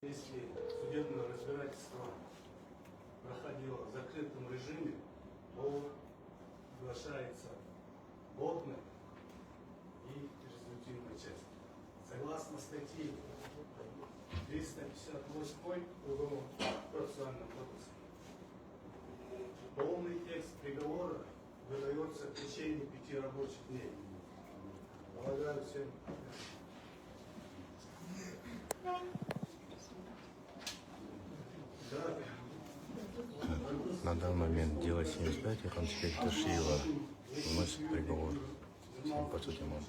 Если судебное разбирательство проходило в закрытом режиме, то приглашается годная и резолютивная часть. Согласно статье 358 Уголовно-процессуального кодекса, полный текст приговора выдается в течение 5 рабочих дней. Полагаю, всем. На данный момент дело 75, и конспект Ташиева вносит приговор. Всем подсудимым.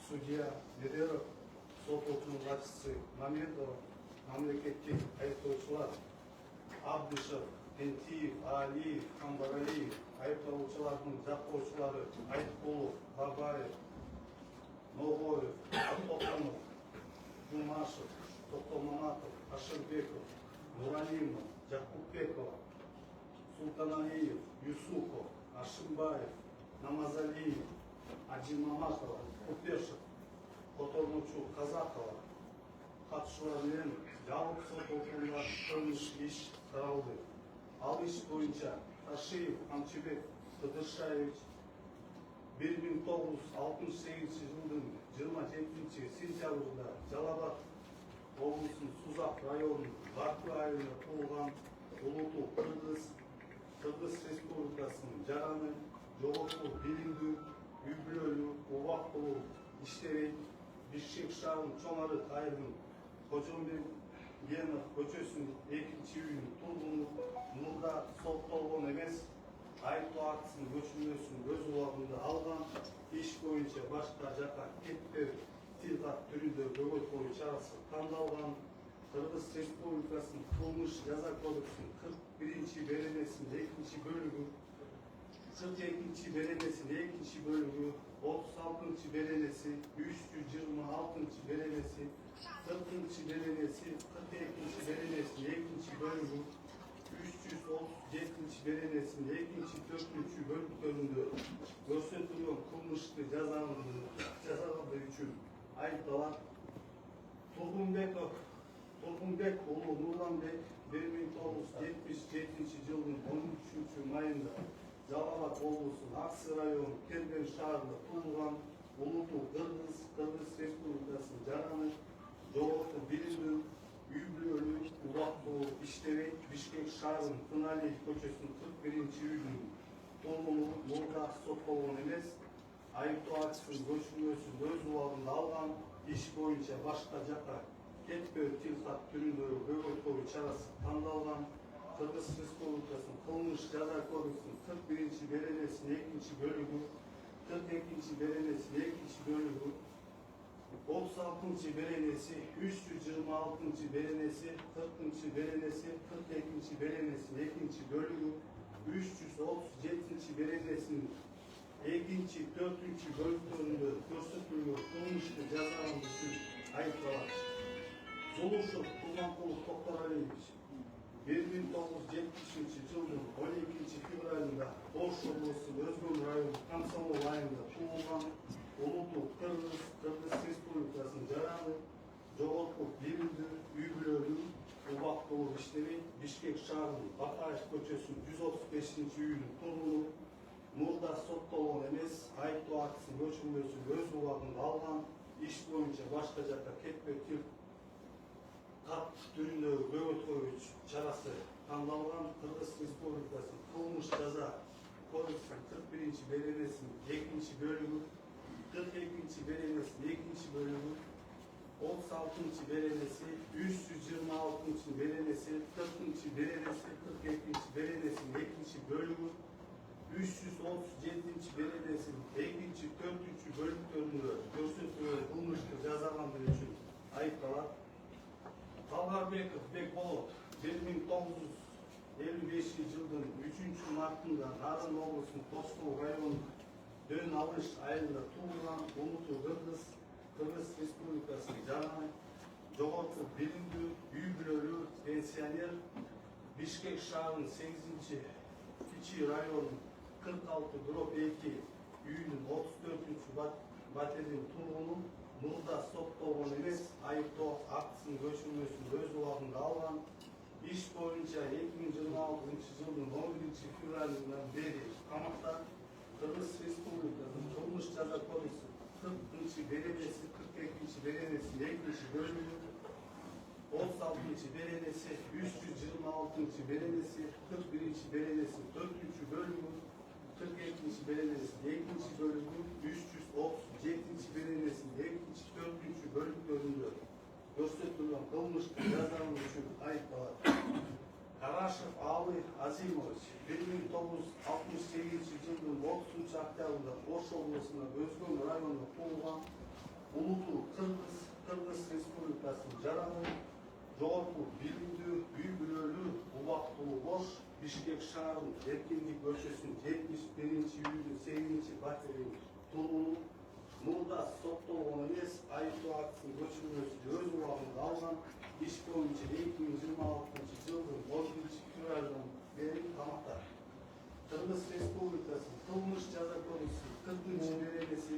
Судья Медеров, сот округінің басшысы Мамедова, мемлекеттік айыптаушылар Абдышев, Пентиев, Алиев, Хамбаралиев, айыпталушылардың жақтаушылары Айтқұлов, Бабаев, Ноғоев, Тоқтамов, Жумашев, Тоқтамаматов, Ашырбеков, Нуралимов, Жакупбекова, Султаналиев, Юсупов, Ашимбаев, Намазалиев, Аджимаматова, Купешев, Которнучу, Казакова, қатысушылармен жабық сот отырысында қылмыстық іс қаралды. Ал іс бойынша Ташиев Қамшыбек Тыдыршаевич 1968 жылдың 27 сентябрьда Жалал-Абад облысының Сузак районының Баку айылында туылған Улуту Қырғыз Республикасының жараны жоғалту, билінгі, үйбілөлі, убақ болу, іштері, Бишкек шағын Чоңары қайырдың Қожомбергенов көшесінің 2-ші үйінің тұрғыны мұнда сотталған емес, айыптау актісінің көшірмесін өз уақытында алған, іс бойынша башқа жаққа кетпеу тилғат түрінде бөгет қою шарасы таңдалған, Қырғыз Республикасының қылмыс жаза кодексінің 41-ші беренесінің 2-ші бөлігі, 42-ші беренесінің 2-ші бөлігі, 36-ші беренесі, 326-ші беренесі, 40-ші беренесі, 42-ші беренесінің 2-ші бөлігі, 337-ші беренесінің 2-ші 4-ші бөліктерінде көрсетілген қылмысты жазалығы үшін айыпталған Тургунбек ұлы Нурланбек 1977 жылдың 13 майында Жалал-Абад облысының Аксы районы Кербен шаарында туылған, Улуту Қырғыз Республикасының жараны жоғалту, билінді, үйбілөлі, убақ болу, іштері Бишкек шаарының Тыналиев көшесінің 41-ші үйдің тұрғыны мұнда сотталған емес, айыптау актісінің көшірмесін өз уақытында алған, іс бойынша башқа жаққа кетпеу тилғат түрінде бөгет қою шарасы таңдалған, Қырғыз Республикасының қылмыс жаза кодексінің 41-ші беренесінің 2-ші бөлігі, 42-ші беренесінің 2-ші бөлігі, 36-ші беренесі, 326-ші беренесі, 40-ші беренесі, 42-ші беренесінің 2-ші бөлігі, 337-ші беренесінің 2-ші, 4-ші бөліктерінде көрсетілген қылмысты жазалау үшін айыпталады. Зулушев Кулманкулов Тоқтаралиевич 1970 жылдың 12 февралында Ош облысының Өзгөн районы Комсомол айылында туылған, Улуту Қырғыз Республикасының жараны жоғалту, билінді, үйбілөлі, убақ болу іштері Бишкек шаарының Бакаев көшесінің 135-ші үйінің тұрғыны мұнда сотталған емес, айыптау актісінің көшірмесін өз уақытында алған, іс бойынша башқа жаққа кетпеу тилғат түріндегі бөгет қою шарасы таңдалған, Қырғыз Республикасының қылмыс жаза кодексінің 41-ші беренесінің 2-ші бөлігі, 42-ші беренесінің 2-ші бөлігі, 36-ші беренесі, 326-ші беренесі, 40-ші беренесі, 42-ші беренесінің 2-ші бөлігі, 337-ші беренесінің 2-ші 4-ші бөліктерінде көрсетілген қылмысты жазаландыру үшін айыпталады. Талғарбеков Бекболот 1955 жылдың 3 мартында Нарын облысының Тоскул районы Дөң Алыш айылында туылған, Улуту Қырғыз Республикасының жараны жоғалту, билінді, үйбілөлі, пенсионер Бишкек шаарының 8-ші районының 46-2 үйінің 34-ші батирдің тұрғыны мұрда сотталған емес, айыптау актісінің көшірмесін өз уақытында алған. Іс бойынша 2026 жылдың 11 февралынан бері қамақта Қырғыз Республикасының қылмыс жаза кодексі 40-ші беренесі, 42-ші беренесі, 2-ші бөлімі, 36-ші беренесі, 326-ші беренесі, 41-ші беренесі, 4-ші бөлімі, 42-ші беренесі, 2-ші бөлімі, 337-ші беренесі, 2-ші, 4-ші бөлімдерінде көрсетілген қылмыстық жазаның үшін айыпталады. Карашев Алы Азимович 1968 жылдың 30 октябрда Ош облысында Өзгөн районында туылған, Улуту Қырғыз Республикасының жараны, жоғарғы билімді, үй бүлөлі, убактылуу бош, Бишкек шаарынын Эркиндик көчөсүнүн 71-үйдүн 8-чи батирин тургуну, мурда соттолгон эмес, айыптоо актысынын көчүрмөсүн өз убагында алган. Іс бойынша 2026 жылдың 11 февралдан бері қамақта. Қырғыз Республикасының қылмыс жаза кодексі 40-ші беренесі,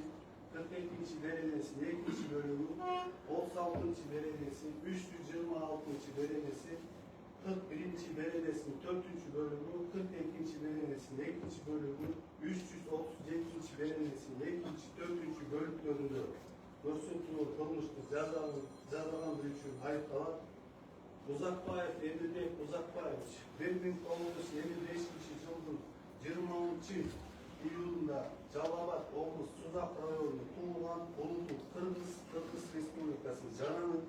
42-ші беренесі, 2-ші бөлігі, 36-ші беренесі, 326-ші беренесі, 41-ші беренесінің 4-ші бөлігі, 42-ші беренесінің 2-ші бөлігі, 337-ші беренесінің 2-ші, 4-ші бөліктерінде көрсетілген қылмыстық жазалған үшін айыпталады. Узакбаев Эмирбек Узакбаевич 1955 жылдың 20 июлында Жалал-Абад облысы Сузак районында туылған, Улуту Қырғыз Республикасының жараны,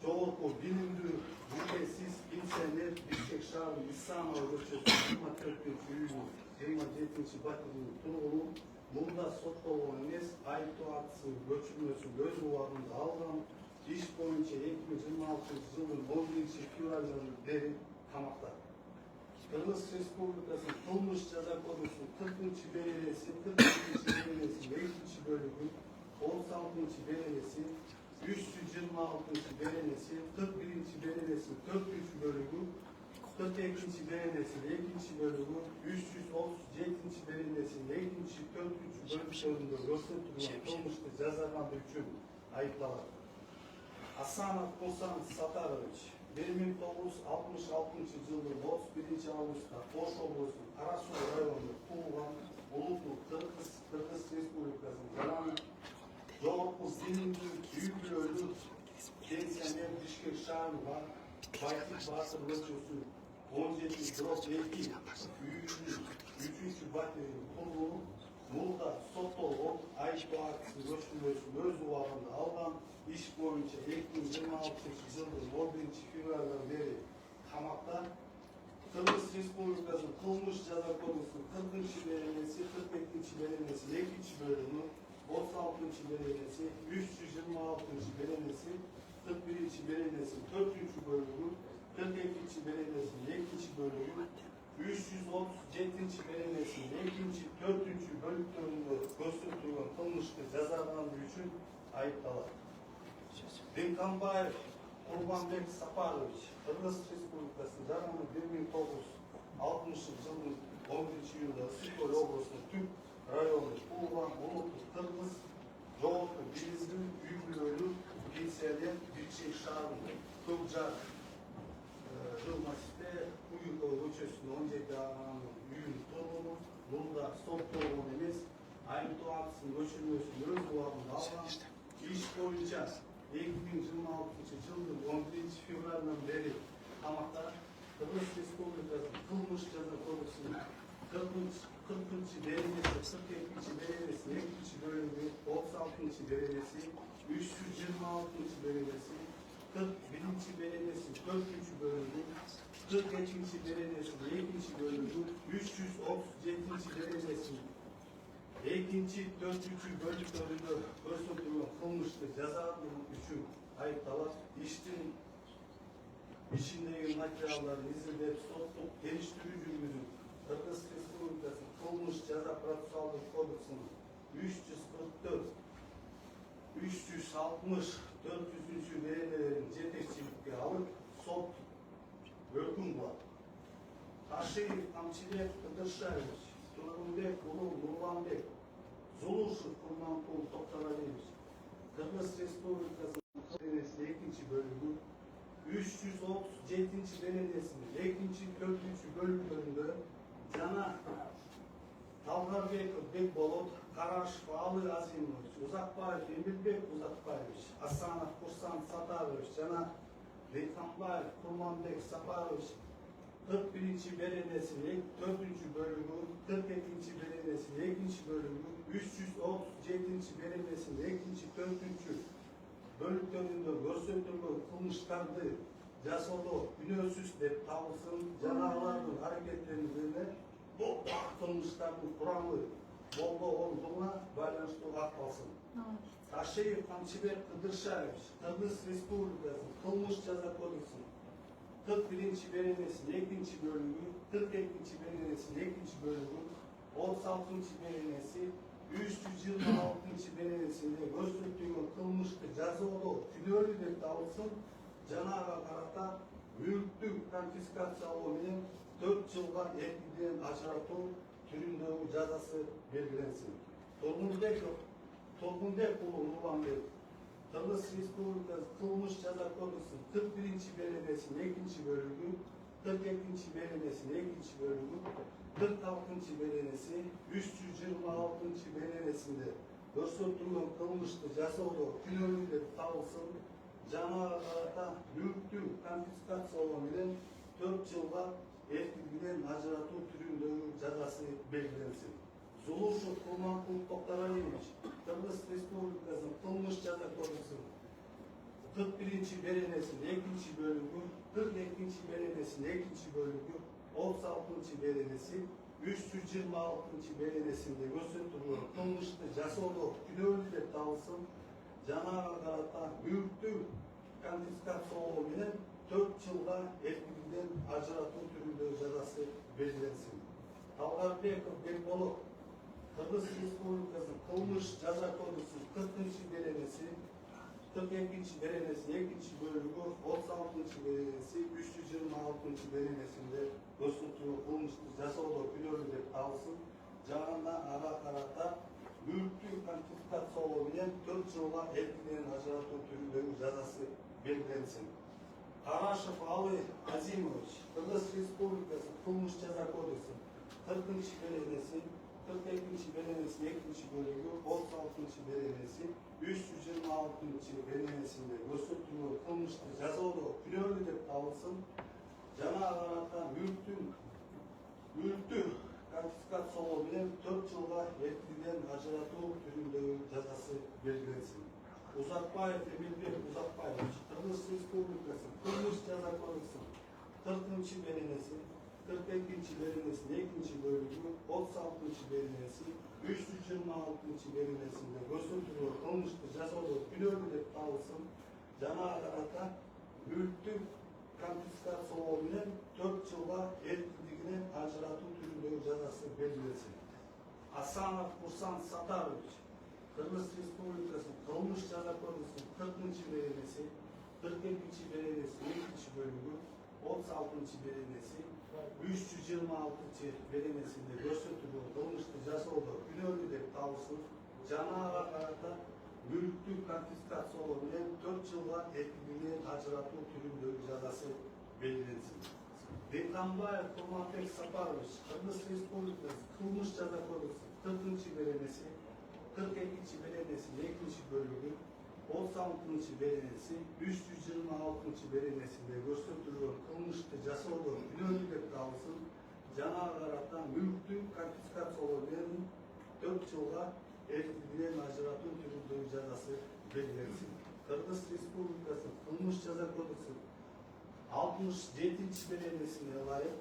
жоғарғы билимдүү, жүзесіз пенсионер Бишкек шаарынын Исамова көчөсүнүн 24-үйүнүн 27-чи батиринин тургуну, мурда соттолгон эмес, айыптоо актысынын көчүрмөсүн өз убагында алган. Іс бойынша 2026 жылдың 11 февралдан бері қамақта. Қырғыз Республикасының қылмыс жаза кодексінің 40-ші беренесі, 42-ші беренесі, 2-ші бөлігі, 16-ші беренесі, 326-ші беренесі, 41-ші беренесі, 4-ші бөлігі, 42-ші беренесі, 2-ші бөлігі, 337-ші беренесі, 2-ші, 4-ші бөліктерінде көрсетілген қылмысты жазалған үшін айыпталады. Асанов Косан Сатарович 1966 жылдың 31 августта Ош облысының Карасу районында туылған, Улуту Қырғыз Республикасының жараны, жоғарғы билимдүү, үй бүлөлүү, пенсионер Бишкек шаарында Байтик Батыр көчөсү 17/2 үйүнүн 3-чү батиринин тургуну, мурда соттолгон, айыптоо актысынын көчүрмөсүн өз убагында алган. Іс бойынша 2026 жылдың 11 февралдан бері қамақта. Қырғыз Республикасының қылмыс жаза кодексінің 40-ші беренесі, 42-ші беренесі, 2-ші бөлімі, 36-ші беренесі, 326-ші беренесі, 41-ші беренесі, 4-ші бөлімі, 42-ші беренесі, 2-ші бөлімі, 337-ші беренесі, 2-ші, 4-ші бөліктерінде көрсетілген қылмысты жазалған үшін айыпталады. Динканбаев Курбанбек Сапарович Қырғыз Республикасының жараны 1960 жылдың 11 июлда Ысыкөл облысының Түп районында туылған, Улуту Қырғыз, жоғарғы билимдүү, үй бүлөлүү, пенсионер Бишкек шаарында Көкжар Жылмасипте Уюкова көчөсүнүн 17 үйүнүн тургуну, мурда соттолгон эмес, айыптоо актысынын көчүрмөсүн өз убагында алган. Іс бойынша 2026 жылдың 11 февралынан бері қамақта. Қырғыз Республикасының қылмыс жаза кодексінің 40-ші беренесі, 42-ші беренесі, 2-ші бөлігі, 36-ші беренесі, 326-ші беренесі, 41-ші беренесі, 4-ші бөлігі, 42-ші беренесі, 2-ші бөлігі, 337-ші беренесі, 2-ші, 4-ші бөліктерінде көрсетілген қылмысты жазалған үшін айыпталады. Іштің ішіндегі материалдарын изилдеп, соттық териштирүү жүргүзүп, Қырғыз Республикасының қылмыс жаза процессуалдық кодексінің 344, 360, 400-ші беренелерин жетекчиликке алып, сот өкүм кылат. Ташиев Камчилек Кыдыршаевич, Тургунбек Улуу Нурланбек, Зулушев Курманкул Kırgız Respublikası'nın Karadeniz 2. bölümü 337. Belediyesi'nin 2. 4. bölümlerinde Cana Talgarbek Bekbolot, Karaşık Ali Azimoviç, Uzakbayev Emirbek Uzakbayeviç, Asanov Kursan Sataroviç, Cana Reykanbayev Kurmanbek Saparoviç, 41. Belediyesi'nin 4. bölümü, 42. Belediyesi'nin 2. bölümü, 337. Belediyesi'nin 2. 4. bölüklerinde görsettiği kılmışlardı, jasolu, günözsüz de tavsın, canavarların hareketlerine bu kılmışların kuramı bolda olduğuna байланышты akbalsın. Taşeyev Kamçıbek Kıdırşayev, Kırgız Respublikası Kılmış Ceza Kodeksi 41. Belediyesi'nin 2. bölümü, 42. Belediyesi'nin 2. bölümü, 36. Belediyesi, 326. Belediyesi'nde gösterdiği kılmıştı жазылуу күнөөлүү деп табылсын, жанага карата мүлктүк конфискациялоо менен 4 жылга эркинден ажыратуу түрүндөгү жазасы белгиленсин. Толгунбек уулу Нурланбек, Кыргыз Республикасы Кылмыш жаза кодексинин 41. Belediyesi'nin 2. bölümü, 42. Belediyesi'nin 2. bölümü, 46. Belediyesi, 326. Belediyesi'nde көрсөтүлгөн кылмышты жасоодо күнөөлүү деп табылсын, жанага карата мүлктү конфискациялоо менен 4 жылга эркиндигинен ажыратуу түрүндөгү жазасы белгиленсин. Зулушев Кулманкул Токтаралиевич, Кыргыз Республикасынын Кылмыш жаза кодексинин 41. Belediyesi'nin 2. bölümü, 42. Belediyesi'nin 2. bölümü, 36. Belediyesi, 326. Belediyesi'nde gösterdiği kılmıştı жасоодо күнөөлүү деп табылсын, жанага карата мүлктү конфискациялоо менен 4 жылга эркиндигинен ажыратуу түрүндөгү жазасы белгиленсин. Талгарбеков Бекболот, Кыргыз Республикасынын Кылмыш жаза кодексинин 40. Belediyesi, 42. Belediyesi'nin 2. bölümü, 36. Belediyesi, 326. Belediyesi'nde gösterdiği kılmıştı жасоодо күнөөлүү деп табылсын, жанына ага карата мүлктү конфискациялоо менен 4 жылга эркиндигинен ажыратуу түрүндөгү жазасы белгиленсин. Карашев Ali Azimoviç, Kırgız Respublikası Kılmış Ceza Kodeksinin 40. Belediyesi, 42. Belediyesi'nin 2. bölümü, 36. Belediyesi, 326. Belediyesi'nde gösterdiği kılmıştı жасоодо күнөөлүү деп табылсын, жанага карата мүлктү конфискациялоо менен 4 жылга эркиндигинен ажыратуу түрүндөгү жазасы белгиленсин. Uzakbayev Emirбек Uzakbayeviç, Kırgız Respublikası Kılmış Ceza Kodeksinin 40. Belediyesi, 42. Belediyesi'nin 2. bölümü, 36. Belediyesi, 326. Belediyesi'nde gösterdiği kılmıştı жасоодо күнөөлүү деп табылсын, жанага карата мүлктү конфискациялоо менен 4 жылга эркиндигинен ажыратуу түрүндөгү жазасы белгиленсин. Асанов Курсан Сатарович, Kırgız Respublikası'nın Kılmış Ceza Kodeksinin 40. Belediyesi, 42. Belediyesi'nin 2. bölümü, 36. Belediyesi, 326. Belediyesi'nde gösterdiği kılmıştı жасоодо күнөөлүү деп табылсын, жанага карата мүлктү конфискациялоо менен 4 жылга эркиндигинен ажыратуу түрүндөгү жазасы белгиленсин. Рейканбаев Курманбек Сапарович, Кыргыз Республикасы Кылмыш жаза кодексинин 40. Belediyesi, 42. Belediyesi'nin 2. bölümü, 16. Belediyesi, 326. Belediyesi'nde gösterdiği kılmıştı жасоодо күнөөлүү деп табылсын, жанага карата мүлктү конфискациялоо менен 4 жылга эркиндигинен ажыратуу түрүндөгү жазасы белгиленсин. Кыргыз Республикасынын Кылмыш жаза кодексинин 67. Belediyesi'ne ылайык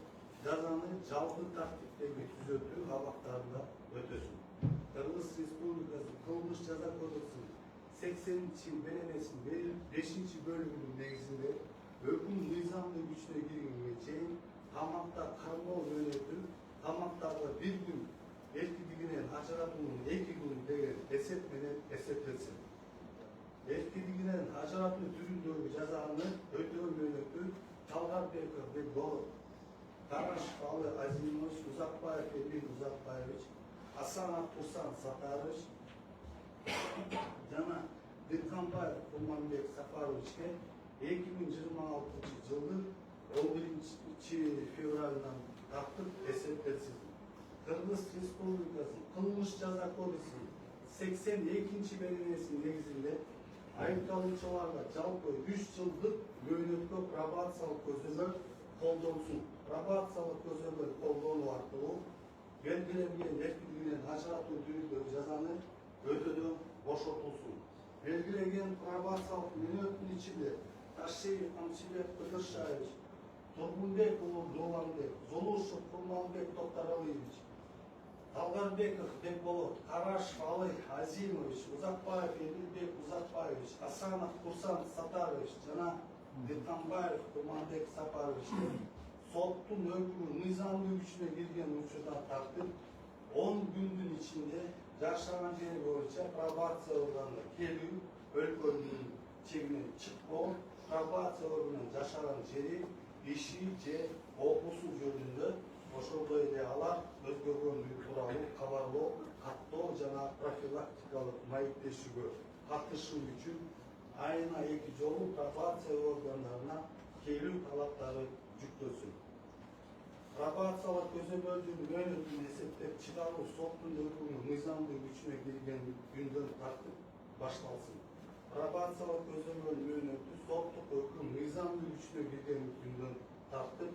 жазаны жалгы тартиптеги түзөтүү абактарында өтөсүн. Kırgız Respublikası Kılmış Ceza Kodeksinin 80. Belediyesi'nin 5. bölümünün negizinde öküm nizamlı güçüne girgенге чейин камакта кармоо жөнөтүп, камактагы 1 gün эркиндигинен ажыратуунун 2 gün деген эсеп менен эсептелсин. Эркиндигинен ажыратуу түрүндөгү жазаны өтөө мөөнөтү Талгарбеков Бекболот, Карашев Ali Azimoviç, Uzakbayev Emir Uzakbayeviç, Asana Kursan Sataroviç, Cana Диханбаев Курманбек Сапаровичке 2026 жылдың 11 февралынан тартып эсептелсин. Кыргыз Республикасынын кылмыш жаза кодексинин 82 беренесинин негизинде айыпталуучуларга жалпы 3 жылдык мөөнөткө пробациялык көзөмөл колдонсун. Пробациялык көзөмөл колдонуу аркылуу белгиленген эркиндигинен ажыратуу түрүндөгү жазаны өтөөдөн бошотулсун. Белгиленген пробациялык мөөнөттүн ичинде Ташиев Камчыбек Кыдыршаевич, Тургунбек Нурланбек, Зулушев Курманбек Токтаралиевич, Талгарбеков Бекболот, Карашев Алы Азимович, Узакбаев Эмилбек Узакбаевич, Асанов Курсан Сатарович жана Диханбаев Курманбек Сапаровичке соттун өкүмү мыйзамдуу күчүнө кирген учурда тартып 10 күндүн ичинде жашаган жери боюнча пробация органына келүү, өлкөнүн чегинен чыкпоо, пробация органынын жашаган жери, иши же окуусу жөнүндө ошондой эле алар өзгөргөндүгү тууралуу кабарлоо, каттоо жана профилактикалык маектешүүгө катышуу үчүн айына 2 жолу пробация органдарына келүү талаптары жүктөлсүн. Пробациялык көзөмөлдүн мөөнөтүн эсептеп чыгаруу соттун өкүмү мыйзамдуу күчүнө кирген күндөн тартып башталсын. Пробациялык көзөмөл мөөнөтү соттук өкүм мыйзамдуу күчүнө кирген күндөн тартып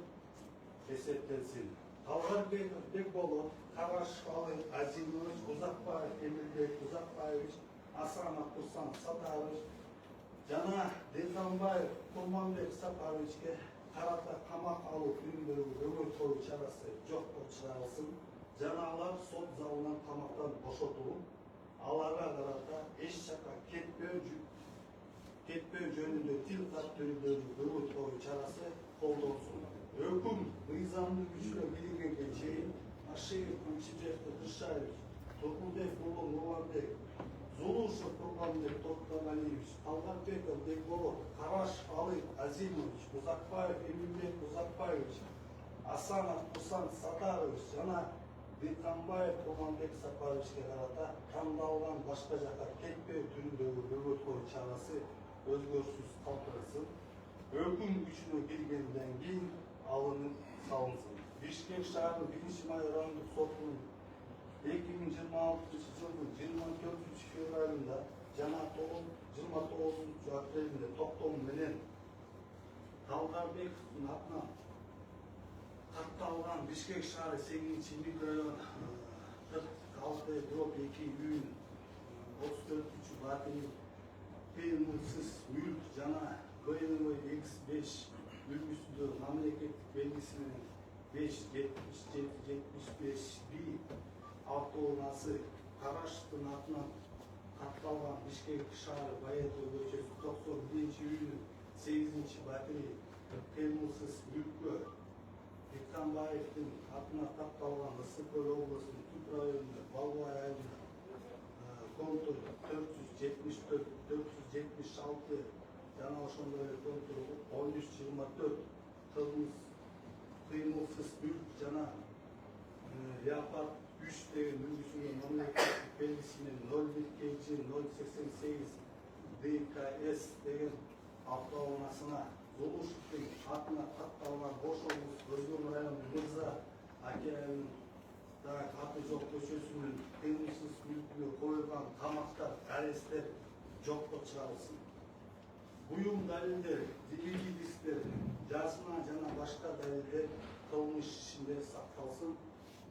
эсептелсин. Талгарбеков Бекболот, Карашев Алы Азимович, Узакбаев Эмилбек Узакбаевич, Асанов Курсан Сатарович жана Диханбаев Курманбек Сапаровичке карата камак алуу түрүндөгү өмүр бою чарасы жокко чыгарылсын жана алар сот залынан камактан бошотулуп, аларга карата эч жакка кетпөө жөнүндө тил кат түрүндөгү өмүр бою чарасы колдонсун. Өкүм мыйзамдуу күчүнө киргенге чейин Ашиев Камчыбек Кыдыршаевич, Тургунбек Нурланбек, Зулушев Курманбек Токтаралиевич, Талгарбеков Бекболот, Карашев Алы Азимович, Узакбаев Эмилбек Узакбаевич, Асанов Курсан Сатарович жана Диханбаев Курманбек Сапаровичке карата тандалган башка жакка кетпөө түрүндөгү өмүр бою чарасы өзгөрүшсүз калтырылсын. Өкүм күчүнө киргенден кийин алынып салынсын. Бишкек шаардык 1-май райондук сотунун 2026 жылдын 24 февралында жана 29 апрелинде токтому менен Талгарбековдун атынан катталган Бишкек шаары 8-микрорайон 46/2 үйүн 34-батыри кыймылсыз мүлк жана БМВ X5 үлгүсүндө мамлекеттик белгиси менен 57775B автоунаасы Карашевдин атынан катталган Бишкек шаары Баятоо көчөсү 91-үйүнүн 8-батыри кыймылсыз мүлккө Диханбаевдин атынан катталган Ысык-Көл облусунун Түп районунда Балбай айылында контур 474-476 жана ошондой эле контур 1324 кыймылсыз мүлк жана Леопард 3 деген үлгүсүнүн мамлекеттик белгиси менен 01KG088 ДКС деген автоунаасына Зулушевдин атына катталган Ош облусу Өзгөн районунун Мырза Аке айылында аты жок көчөсүнүн кыймылсыз мүлкүнө коюлган камактар, аресттер жокко чыгарылсын. Буюм далилдер, DVD дисктер, жазма жана башка далилдер кылмыш ишинде сакталсын.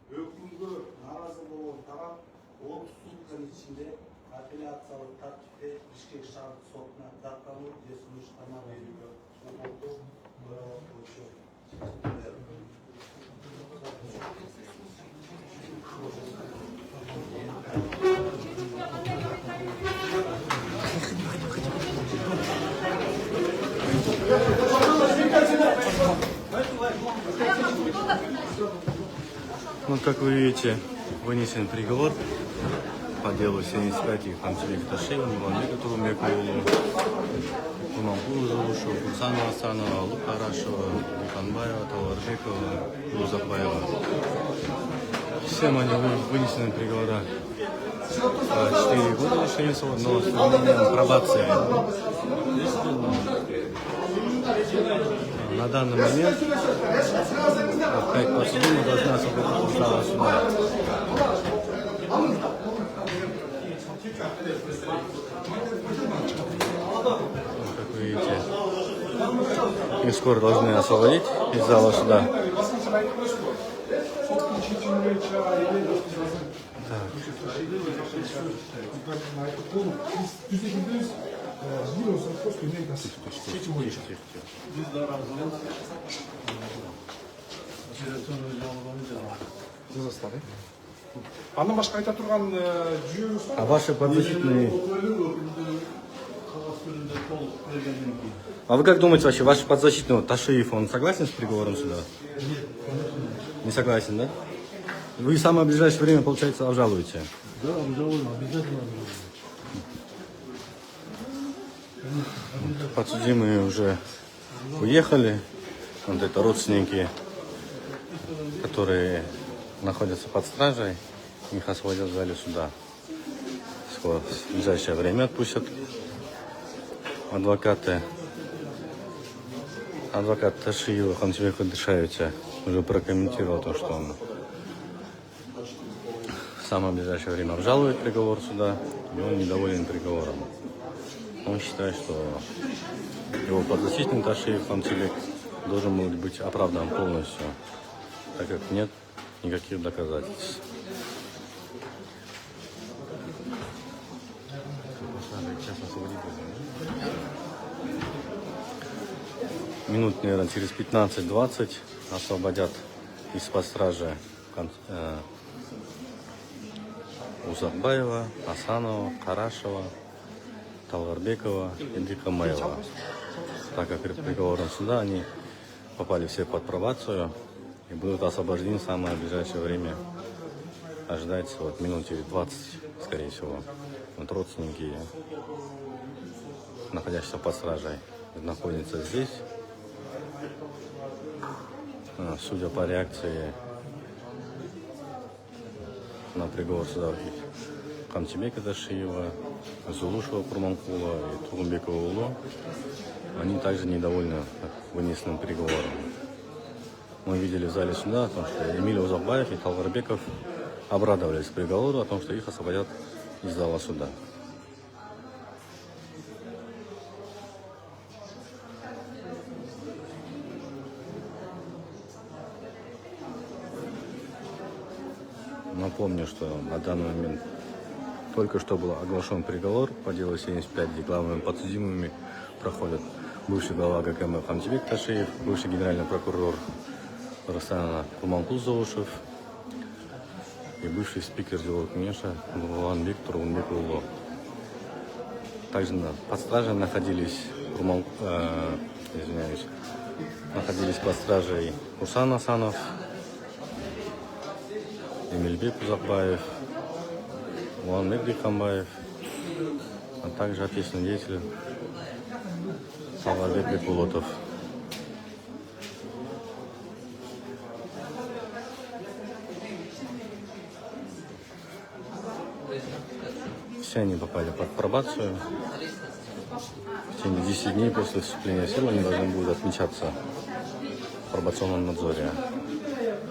Өкүмгө наразы болгон тарап 30 сутканын ичинде апелляциялык тартипте Бишкек шаардык сотуна даттануу же сунуштарма берүүгө укуктуу болчу. Вот как вы видите, вынесен приговор по делу 75 Камчыбек Ташиева, Нурланбека Тургунбекова, Курманбеку Зулушева, Курсанова Асанова, Алу Карашева, Диханбаева, Талгарбекова, Узакбаева. Всем они вынесены приговора 4 года лишения свободы, но с применением пробации. На данный момент 5 подсудимых должны освободиться из зала суда. Как вы видите, их скоро должны освободить из зала суда. Андан башка айта турган жүйөбүз бар. А ваши подзащитные... А вы как думаете вообще, ваш подзащитный вот, Ташиев, он согласен с приговором суда? Нет. Не согласен, да? Вы в самое ближайшее время, получается, обжалуете? Да, обжалуем, обязательно. Подсудимые уже уехали. Вот это родственники, которые находятся под стражей. Их освободят в зале суда. Скоро, в ближайшее время отпустят. Адвокат Ташиева Хамтимбек Кадышевича уже прокомментировал то, что он в самое ближайшее время обжалует приговор суда, и он недоволен приговором. Он считает, что его подзащитный Ташиев Хамтимбек должен быть оправдан полностью, так как нет никаких доказательств. Минут, наверное, через 15-20 освободят из-под стражи Узакбаева, Асанова, Карашева, Талгарбекова и Дикамаева. Так как приговором суда они попали все под пробацию и будут освобождены в самое ближайшее время. Ожидается вот минут через 20, скорее всего. Вот родственники, находящиеся под стражей, находятся здесь. Судя по реакции на приговор суда Хамтимбека Ташиева, Зулушева Курманкула и Тугунбекова Улу, они также недовольны вынесенным приговором. Мы видели в зале суда о том, что Эмиль Узакбаев и Талгарбеков обрадовались приговору о том, что их освободят из зала суда. Напомню, что на данный момент только что был оглашен приговор по делу 75, где главными подсудимыми проходят бывший глава ГКМ Хамтимбек Ташиев, бывший генеральный прокурор Казахстана Курманкул Золушев и бывший спикер Делового Кенеша Нурланбек Тургунбеков. Также под стражей находились под стражей Хусан Асанов, Эмильбек Узакбаев, Уланбек Дикамбаев, а также общественный деятель Талгарбек Бекбулотов. Все они попали под пробацию. В течение 10 дней после вступления в силу они должны будут отмечаться в пробационном надзоре.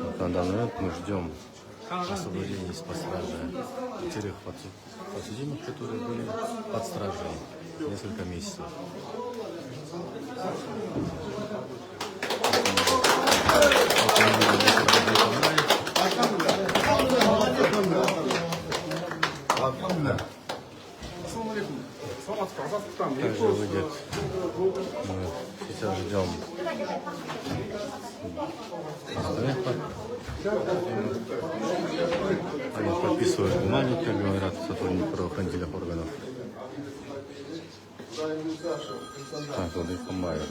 Вот на данный момент мы ждем освобождения из-под стражи тех подсудимых, которые были под стражей несколько месяцев. Также выйдет, мы сейчас ждем они подписывают бумаги, как говорят сотрудники правоохранительных органов. Так, вот их помогают.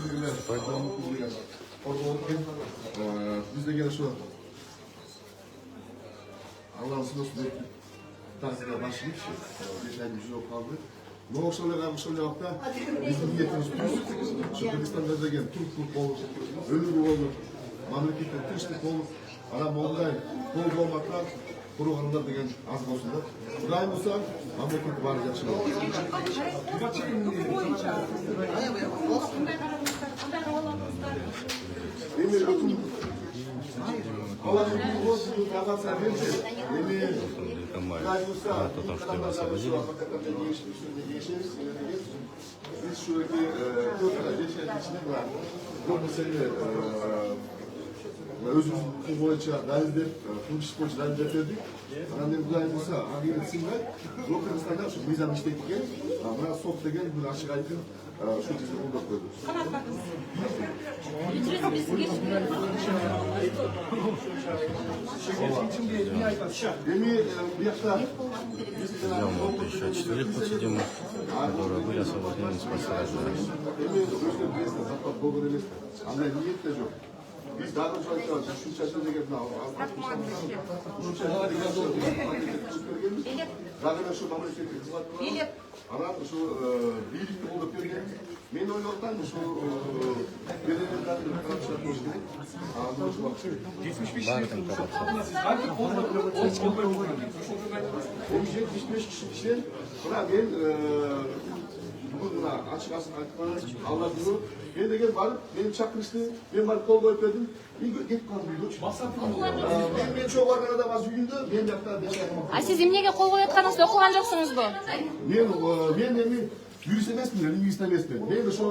Но ошоларга биздин ниетибиз түз. Кыргызстанда деген турктук болуп, өнүгүү болуп, мамлекеттен тынчтык болуп, анан мондай кол болмакта Құрылғандар деген аз болсын да. Құдай болса, мемлекет бары жақсы болады. Biz şuradaki geçen içinde var. Bu mesele özümüzün boyunca dalizde, Tunç boyunca dalizde verdik. Annem Gülay Musa, Agir Sinler, Lokalistan'da şu mizan işteki, bana sok degen bunu aşık aydın şu çizgi buldak koydu. Demi bir yakta Ждем вот еще 4 подсудимых, которые были освобождены из-под стражи. Anne niyet de yok. Biz daha önce şu çeşitli gibi ne yapalım? Şu çeşitli zaten şu memleketi hizmet ana şu birlikte olup görgen. Men oylardan şu belirlenen taraflar oluştu. Geçmiş bir şey. Olmayacak 25 kişi işte. Buna ben bugün açık açıklamaya Allah bunu ben de gel varıp benim çakmıştı ben varıp kol koyup verdim bir git kalmıyordu. Ben çok arkada bazı gündü ben yaptım. А сиз эмнеге кол коюп атканыңызды окуган жоксуңузбу? Ben yürüyüş emesmiyim, lingüist emesmiyim. Ben de şu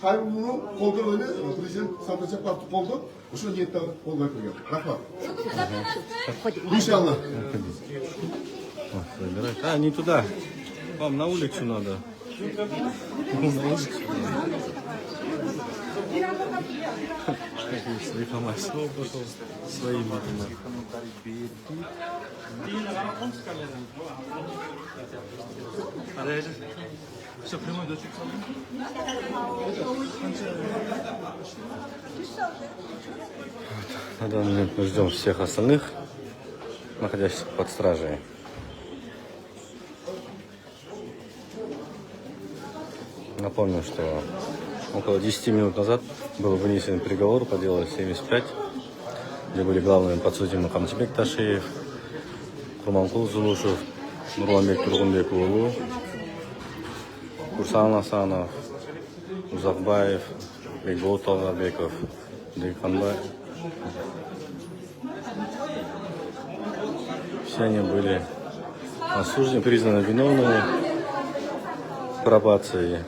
kaybımını kolda öyle Prezident Santaçak Parti kolda şu niyette kol koyup verdim. Rahmat. İnşallah. Забирать. А, не туда. Вам на улицу надо. Информация пошел своими. Все, прямой дочек. На данный момент мы ждем всех остальных, находящихся под стражей. Напомню, что около 10 минут назад был вынесен приговор по делу 75, где были главными подсудимыми Камчыбек Ташиев, Курманкул Зулушев, Нурламбек Тургунбекулу, Курсан Асанов, Узакбаев, Бекбол Талгабеков, Дыйханбай. Все они были осуждены, признаны виновными пробацией.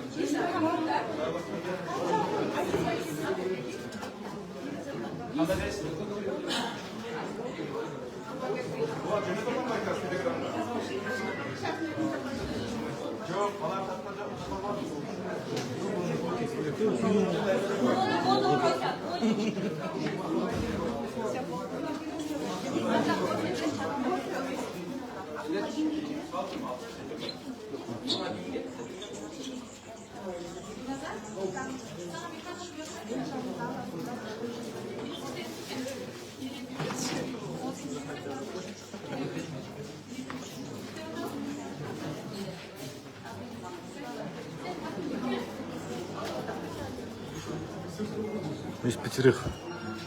Из 5.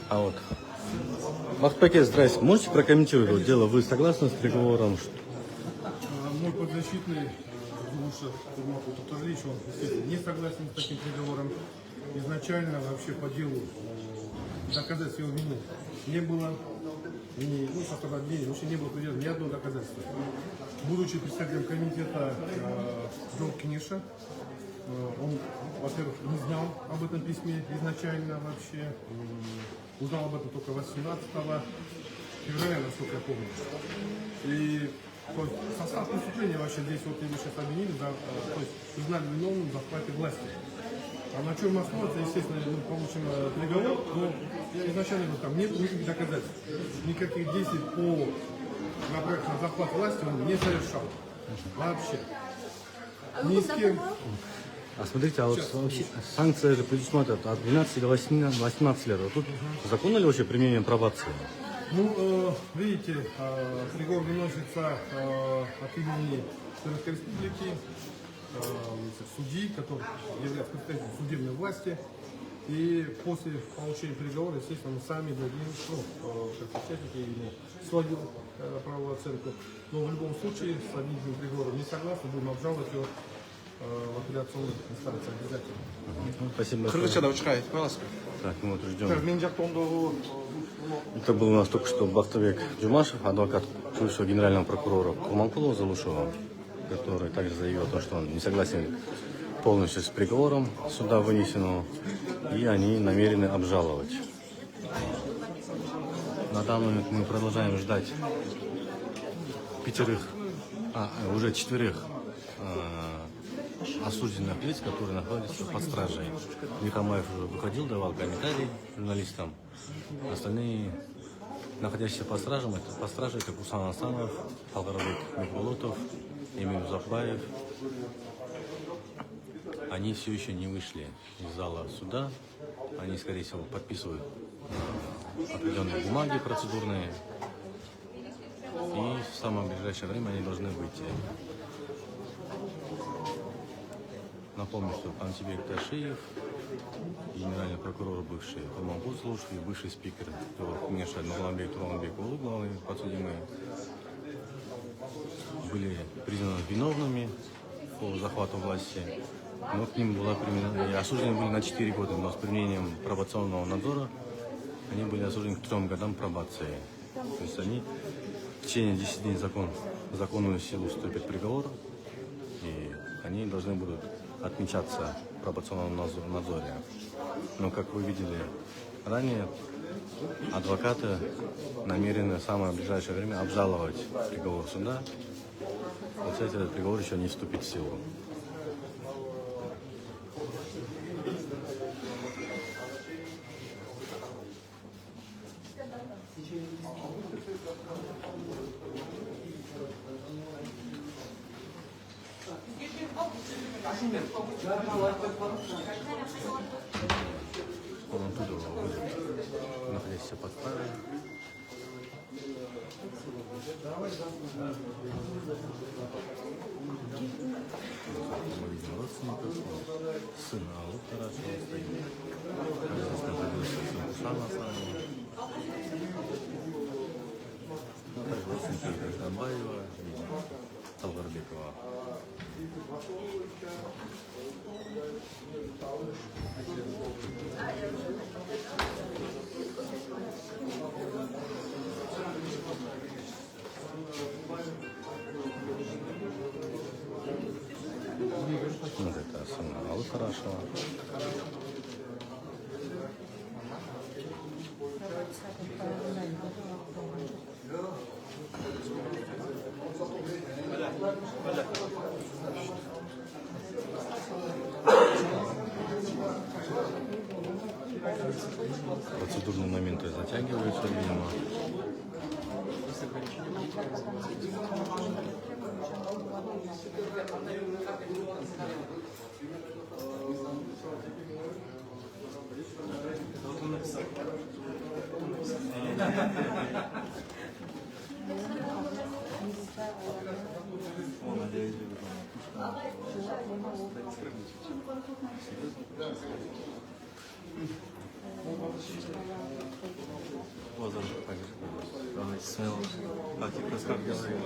А вот. Махпаке, здрасте. Можете прокомментировать это дело? Вы согласны с приговором? Мой подзащитный Зулушев Курманкул Татаревич, он, естественно, не согласен с таким приговором. Изначально вообще по делу доказать его вину не было. Со стороны обвинения вообще не было предъявлено ни одного доказательства. Будучи председателем комитета Джолкиниша, он, во-первых, не знал об этом письме изначально вообще. Узнал об этом только 18 февраля, насколько я помню. И то есть, состав преступления вообще здесь вот его сейчас обвинили, то есть признали виновным в захвате власти. А на чем основывается, естественно, мы получим приговор, но изначально там нет никаких доказательств, никаких действий по направлению на захват власти он не совершал. Вообще. Ни с кем. А смотрите, а вот вообще санкция же предусматривает от 12 до 18 лет. Вот тут законно ли вообще применение пробации? Ну, видите, приговор выносится от имени Турецкой Республики, судьи, который является представителем судебной власти. И после получения приговора, естественно, мы сами дадим, как участники, свою правовую оценку. Но в любом случае с обвинительным приговором не согласны, будем обжаловать его в апелляционной инстанции обязательно. Спасибо большое. Кыргызчада учкай, пожалуйста. Так, ну вот ждем. Мен жактоомдогу Это был у нас только что Бактыбек Джумашев, адвокат бывшего генерального прокурора Курманкулова Залушева, который также заявил о том, что он не согласен полностью с приговором суда вынесенного, и они намерены обжаловать. На данный момент мы продолжаем ждать уже четверых осужденных лиц, которые находятся под стражей. Николаев уже выходил, давал комментарии журналистам. Остальные, находящиеся под стражей, это Курсан Асанов, Алгарбек Микбулотов, Эмиль Запаев. Они все еще не вышли из зала суда. Они, скорее всего, подписывают определенные бумаги процедурные. И в самое ближайшее время они должны выйти. Напомню, что Пантибек Ташиев, генеральный прокурор бывший, Курманкул Залушев и бывший спикер Меша Нурламбек Турамбек Улы, главные подсудимые, были признаны виновными по захвату власти, но к ним была применена, осуждены были на 4 года, но с применением пробационного надзора они были осуждены к 3 годам пробации. То есть они в течение 10 дней законную силу вступит приговор, и они должны будут отмечаться в пробационном надзоре. Но, как вы видели ранее, адвокаты намерены в самое ближайшее время обжаловать приговор суда. Получается, этот приговор еще не вступит в силу. Он оттуда выйдет, находящийся под стражей. Мы видим родственников, сына Алуктара, что стоит. Здесь находился сын Курсан Асанова. Также родственники Гамбаева и Алгарбекова. Вот это сын Алуктарашева. Процедурные моменты затягиваются, видимо. Давайте смело. Как говорили.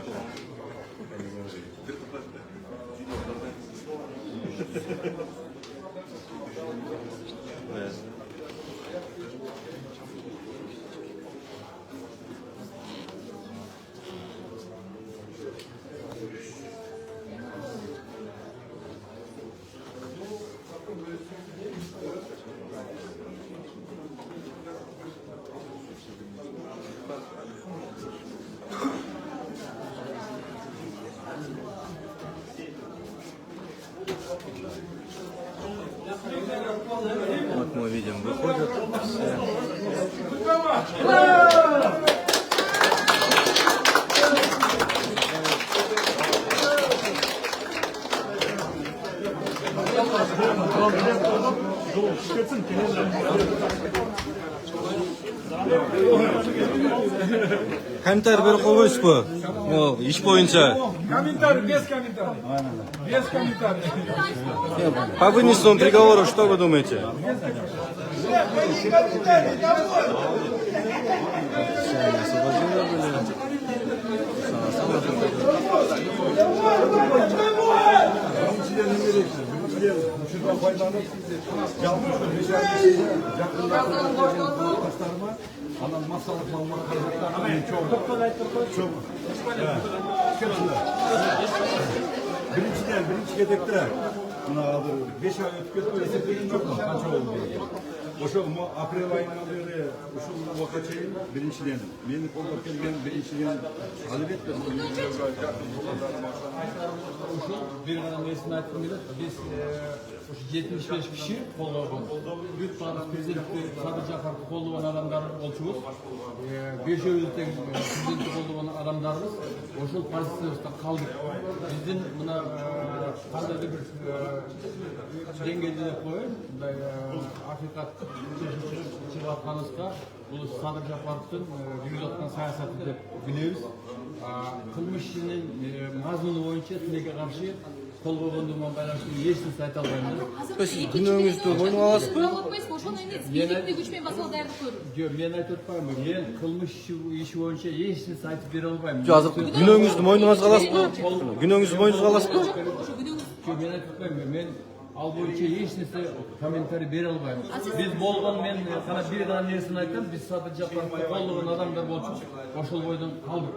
Вот мы видим, выходят все. Комментарий беріп қойғойсыз ба? Ол іш бойынша. Комментарий, без комментариев. Без комментариев. По вынесенному приговору, что вы думаете? Все, они освобождены были. Şuradan faydalanıp yanlış bir şey yakınlarına anam masalık malmak kaynaklarının çoğu. Birinci gedekte buna adı 5 ay ötüp ketmeyse beyin çok mu? Kaç oldu diye. Oşo aprel ayından beri şu vakatçayım birincilerim. Beni korkarken ben birincilerim talep etmedim. Bir mesele hakkında biz 75 kişi kollagan. Büyük Paris prezidenti Sadır Japar'ı kollagan adamlar olçubuz. 500'den prezidenti kollagan adamlarımız oşul Paris'te kaldık. Bizden buna qandaydır bir dengede qo'yib, haqiqat chiqayotganimizda bu Sadır Japarov'dan yürüyotgan siyosati deb bilamiz. Qilmishining mazmuni bo'yicha tilga qarshi qo'l qo'ygandan байланыштуу hech narsa ayta olmayman. Siz günөөңүздү мойнуңа аласызбы? Бийликти күч менен басып даярдык көрүп. Yo'q, men aytib o'tmayman. Men qilmish ishi bo'yicha hech narsa aytib bera olmayman. Азыр günөөңүздү мойнуңузга аласызбы? Günөөңүздү мойнуңузга аласызбы? Yo'q, men aytib o'tmayman. Men al bo'yicha hech narsa kommentariy bera olmayman. Biz bo'lgan men qana bir gana narsani aytdim. Biz Sadır Japarovni qo'llagan odamlar bo'lib, oshul bo'ydan qoldik.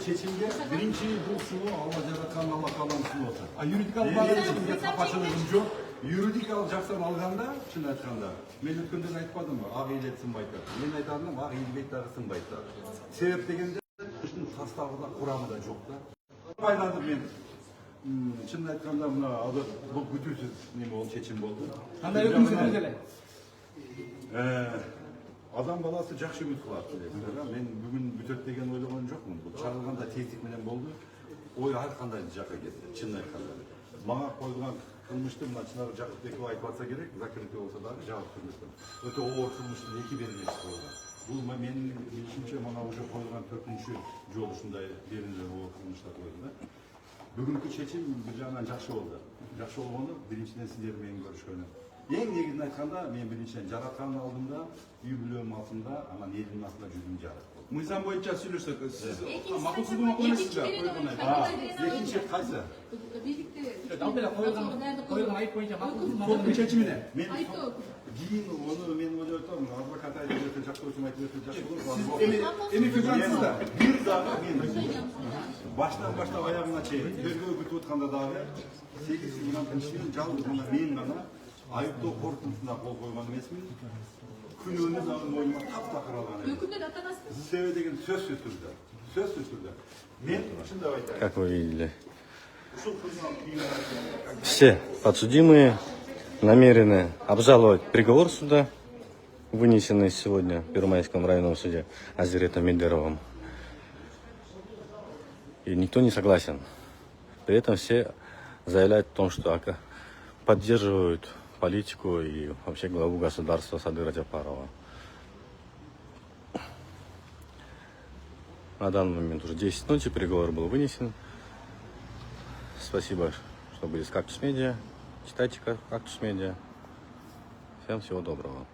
Çeçimde birinci bu sulu alacak kanala kalan sulu olsa. Yuridikal bağlı kapaçılığım yok. Yuridikal jaksan alganda, şunu aytkanda. Men ötkünden aytmadım mı? Ağı iletsin baytar. Men aytardım, ağı iletsin baytar. Sebep degende şunun tastavıda kuramı da çok da. Bayladım men. Şunu aytkanda buna adı bu bütünsüz neme oldu, çeçim oldu. Qanday hukm chiqadi? Адам баласы жакшы үмүт кылат билесиздер. Мен бүгүн бүтөт деген ойлогон жокмун. Бул чагылганда тездик менен болду. Ой ар кандай жакка кетти. Чын айтканда. Мага койгон кылмышты мына Чынар Жакыпбеков айтып атса керек, закрытый болсо дагы жабык кылмыштын. Өтө оор кылмыштын эки беренеси болгон. Бул менин билишимче мына уже койгон 4-күнчү жол ушундай беренелер оор кылмыштар койду да. Бүгүнкү чечим бир жагынан жакшы болду. Жакшы болгону биринчиден сиздер менен көрүшкөнү. Ең негізін айтқанда, мен біріншіден жаратқанның алдында, үй бүлөм алтында, анан елдің астында жүзім жарық болды. Мыйзам бойынша сөйлесек, сіз мақұлсыздың қоймайсыз ба? Екінші қайсы? Қойылған айып бойынша Соттың шешіміне. Кейін оны мен ойлап отырмын, адвокат айтып өте жақсы болсын, айтып өте жақсы болсын. Эми фигуранtsыз да. Bir дағы мен баштан аяғына чейін тергөө күтіп отқанда дағы 8 миллион тыншымен жалғыз ғана мен ғана айыптоо қорытындысына қол қойған емесмін. Күнөөнү дагы мойнума таптакыр алган элем. Өкүмдө да атанасызбы? Себеби деген сөзсүз түрдө. Сөзсүз түрдө. Мен ушундай айтайын. Как вы видели, все подсудимые намерены обжаловать приговор суда, вынесенный сегодня в Первомайском районном суде Азиретом Медеровым. И никто не согласен. При этом все заявляют о том, что поддерживают политику и вообще главу государства Садыра Жапарова. На данный момент уже 10 ночи приговор был вынесен. Спасибо, что были с Кактус Медиа. Читайте Кактус Медиа. Всем всего доброго.